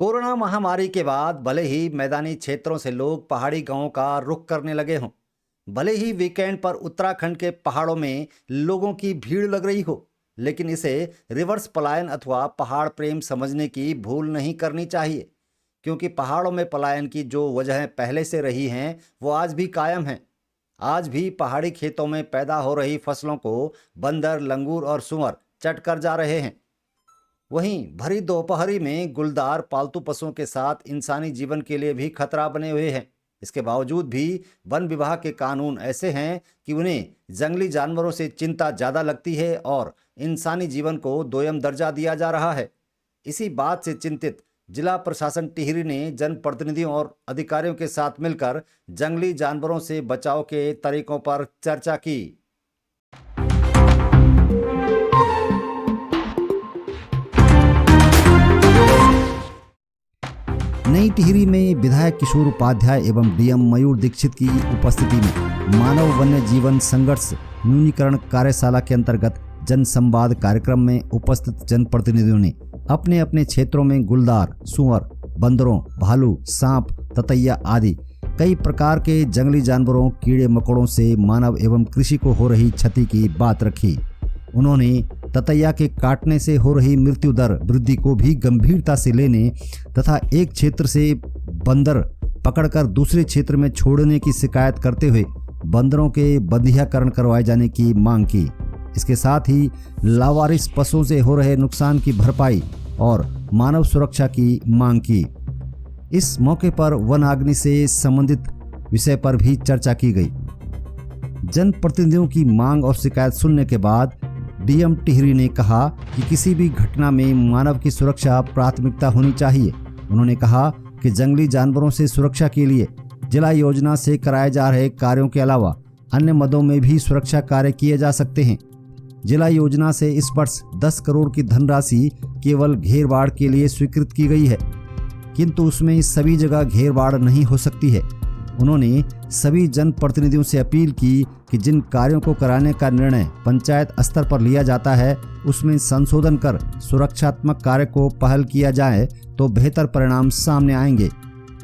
Corona महामारी के बाद भले ही मैदानी क्षेत्रों से लोग पहाड़ी गांवों का रुख करने लगे हों, भले ही वीकेंड पर उत्तराखंड के पहाड़ों में लोगों की भीड़ लग रही हो, लेकिन इसे रिवर्स पलायन अथवा पहाड़ प्रेम समझने की भूल नहीं करनी चाहिए। क्योंकि पहाड़ों में पलायन की जो वजहें पहले से रही हैं, वो आज भी कायम हैं। आज भी पहाड़ी खेतों में पैदा हो रही फसलों को बंदर, लंगूर और सुअर चट कर जा रहे हैं। वहीं भरी दोपहरी में गुलदार पालतू पशुओं के साथ इंसानी जीवन के लिए भी खतरा बने हुए हैं। इसके बावजूद भी वन विभाग के कानून ऐसे हैं कि उन्हें जंगली जानवरों से चिंता ज़्यादा लगती है और इंसानी जीवन को दोयम दर्जा दिया जा रहा है। इसी बात से चिंतित जिला प्रशासन टिहरी ने जनप्रतिनिधियों और अधिकारियों के साथ मिलकर जंगली जानवरों से बचाव के तरीकों पर चर्चा की। नई टिहरी में विधायक किशोर उपाध्याय एवं डीएम मयूर दीक्षित की उपस्थिति में मानव वन्य जीवन संघर्ष न्यूनीकरण कार्यशाला के अंतर्गत जन संवाद कार्यक्रम में उपस्थित जनप्रतिनिधियों ने अपने अपने क्षेत्रों में गुलदार, सुअर, बंदरों, भालू, सांप, ततैया आदि कई प्रकार के जंगली जानवरों, कीड़े मकोड़ों से मानव एवं कृषि को हो रही क्षति की बात रखी। उन्होंने ततैया के काटने से हो रही मृत्यु दर वृद्धि को भी गंभीरता से लेने तथा एक क्षेत्र से बंदर पकड़कर दूसरे क्षेत्र में छोड़ने की शिकायत करते हुए बंदरों के बंधियाकरण करवाए जाने की मांग की। इसके साथ ही लावारिस पशुओं से हो रहे नुकसान की भरपाई और मानव सुरक्षा की मांग की। इस मौके पर वन अग्नि से संबंधित विषय पर भी चर्चा की गई। जनप्रतिनिधियों की मांग और शिकायत सुनने के बाद डीएम टिहरी ने कहा कि किसी भी घटना में मानव की सुरक्षा प्राथमिकता होनी चाहिए। उन्होंने कहा कि जंगली जानवरों से सुरक्षा के लिए जिला योजना से कराए जा रहे कार्यों के अलावा अन्य मदों में भी सुरक्षा कार्य किए जा सकते हैं। जिला योजना से इस वर्ष 10 करोड़ की धनराशि केवल घेरबाड़ के लिए स्वीकृत की गई है, किंतु उसमें सभी जगह घेरबाड़ नहीं हो सकती है। उन्होंने सभी जनप्रतिनिधियों से अपील की कि जिन कार्यों को कराने का निर्णय पंचायत स्तर पर लिया जाता है उसमें संशोधन कर सुरक्षात्मक कार्य को पहल किया जाए तो बेहतर परिणाम सामने आएंगे।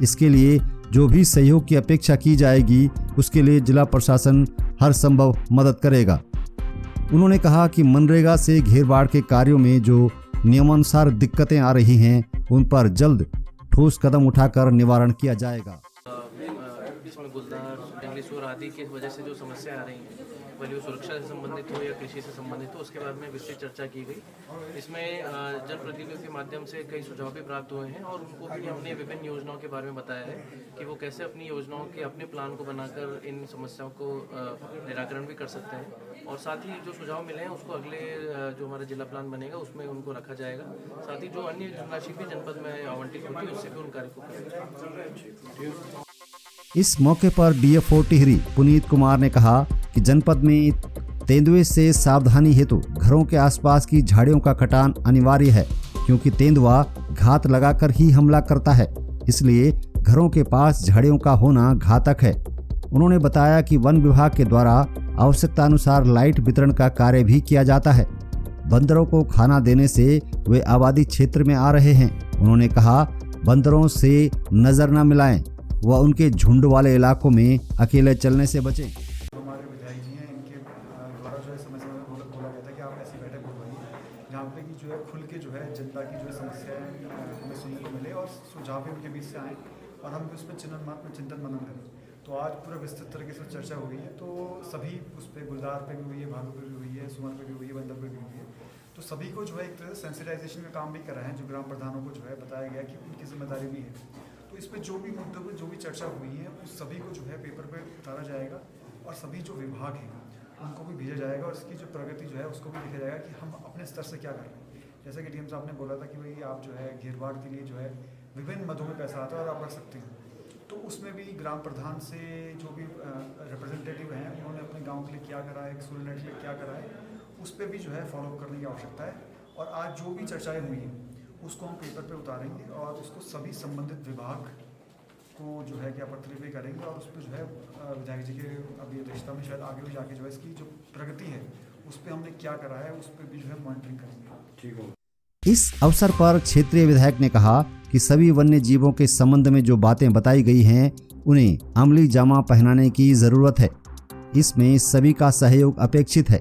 इसके लिए जो भी सहयोग की अपेक्षा की जाएगी उसके लिए जिला प्रशासन हर संभव मदद करेगा। उन्होंने कहा कि मनरेगा से घेरबाड़ के कार्यों में जो नियमानुसार दिक्कतें आ रही हैं उन पर जल्द ठोस कदम उठाकर निवारण किया जाएगा। इसमें गुलदार, जंगली सूअर आदि की वजह से जो समस्या आ रही हैं, भले वो सुरक्षा से संबंधित हो या कृषि से संबंधित हो, उसके बारे में विस्तृत चर्चा की गई। इसमें जनप्रतिनिधियों के माध्यम से कई सुझाव भी प्राप्त हुए हैं और उनको भी हमने विभिन्न योजनाओं के बारे में बताया है कि वो कैसे अपनी योजनाओं के अपने प्लान को बनाकर इन समस्याओं को निराकरण भी कर सकते हैं। और साथ ही जो सुझाव मिले हैं उसको अगले जो हमारा जिला प्लान बनेगा उसमें उनको रखा जाएगा। साथ ही जो अन्य धनराशि भी जनपद में आवंटित होगी उससे भी उन कार्य को करेंगे। इस मौके पर डीएफओ टिहरी पुनीत कुमार ने कहा कि जनपद में तेंदुए से सावधानी हेतु घरों के आसपास की झाड़ियों का कटान अनिवार्य है, क्योंकि तेंदुआ घात लगाकर ही हमला करता है, इसलिए घरों के पास झाड़ियों का होना घातक है। उन्होंने बताया कि वन विभाग के द्वारा आवश्यकता अनुसार लाइट वितरण का कार्य भी किया जाता है। बंदरों को खाना देने से वे आबादी क्षेत्र में आ रहे हैं। उन्होंने कहा बंदरों से नजर न मिलाएं व उनके झुंड वाले इलाकों में अकेले चलने से बचें। हमारे विधायक जी हैं, इनके द्वारा जो है समय समय पर बोला गया था कि आप ऐसी बैठक बुलवाइए जहाँ पे कि जो है खुल के जो है जनता की जो है समस्याएं हमें सुनने को मिले और सुझाव भी उनके बीच से आए और हम भी उस पर चिंतन मनन करें। तो आज पूरा विस्तृत तरीके से चर्चा हो गई है। तो सभी उस पर गुलदार पे भी हुई है, भालू पे भी हुई है, सुअर पे भी हुई है, बंदर पे भी हुई है। तो सभी को जो है एक तरह से सेंसिटाइजेशन का काम भी कर रहे हैं, जो ग्राम प्रधानों को जो है बताया गया कि उनकी जिम्मेदारी भी है। तो इस पर जो भी मुद्दों पर जो भी चर्चा हुई है उस सभी को जो है पेपर पे उतारा जाएगा और सभी जो विभाग हैं उनको भी भेजा जाएगा और इसकी जो प्रगति जो है उसको भी देखा जाएगा कि हम अपने स्तर से क्या कर रहे हैं। जैसा कि डीएम साहब ने बोला था कि भाई आप जो है घेरबाड़ के लिए जो है विभिन्न मदों में पैसा आता है और आप रख सकते हैं। तो उसमें भी ग्राम प्रधान से जो भी रिप्रेजेंटेटिव हैं उन्होंने अपने गाँव के लिए क्या करा है, सोलनेट के लिए क्या करा है, उस पर भी जो है फॉलोअप करने की आवश्यकता है। और आज जो भी चर्चाएँ हुई हैं उसको हम पेपर पे उतारेंगे और उसको सभी संबंधित विभाग को जो है क्या पत्र भी करेंगे और उस पर जो है विधायक जी के अभी अध्यक्षता में शायद आगे भी जाके जो है इसकी जो प्रगति है उस पर हमने क्या करा है उस पर भी जो है मॉनिटरिंग करेंगे। ठीक हो। इस अवसर पर क्षेत्रीय विधायक ने कहा कि सभी वन्य जीवों के संबंध में जो बातें बताई गई हैं उन्हें अमली जामा पहनाने की जरूरत है। इसमें सभी का सहयोग अपेक्षित है।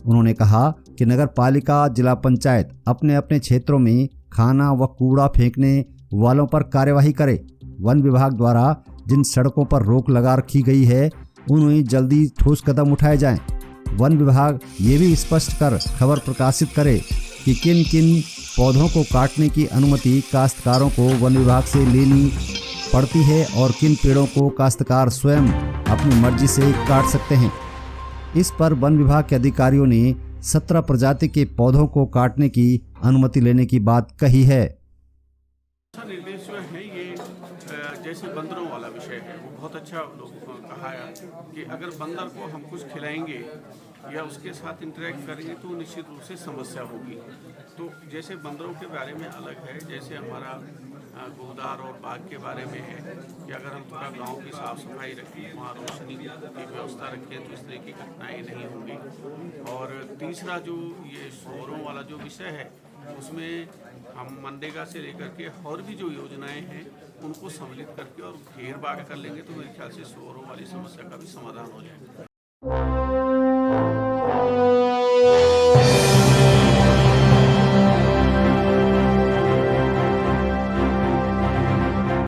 उन्होंने कहा कि नगर पालिका, जिला पंचायत अपने अपने क्षेत्रों में खाना व कूड़ा फेंकने वालों पर कार्यवाही करे। वन विभाग द्वारा जिन सड़कों पर रोक लगा रखी गई है उन्हें जल्दी ठोस कदम उठाए जाएं। वन विभाग ये भी स्पष्ट कर खबर प्रकाशित करे कि किन किन पौधों को काटने की अनुमति काश्तकारों को वन विभाग से लेनी पड़ती है और किन पेड़ों को काश्तकार स्वयं अपनी मर्जी से काट सकते हैं। इस पर वन विभाग के अधिकारियों ने 17 प्रजाति के पौधों को काटने की अनुमति लेने की बात कही है। निर्देश जो है ये जैसे बंदरों वाला विषय है वो बहुत अच्छा लोगों ने कहा है कि अगर बंदर को हम कुछ खिलाएंगे या उसके साथ इंटरेक्ट करेंगे तो निश्चित रूप से समस्या होगी। तो जैसे बंदरों के बारे में अलग है, जैसे हमारा गुलदार और बाग के बारे में है कि अगर हम थोड़ा गांव की साफ सफाई रखें, वहाँ रोशनी की व्यवस्था रखें तो इस तरह की घटनाएँ नहीं होंगी। और तीसरा जो ये शोरों वाला जो विषय है उसमें हम मनरेगा से लेकर के और भी जो योजनाएं हैं उनको सम्मिलित करके और घेर बाग कर लेंगे तो मेरे ख्याल से शोरों वाली समस्या का भी समाधान हो जाएगा।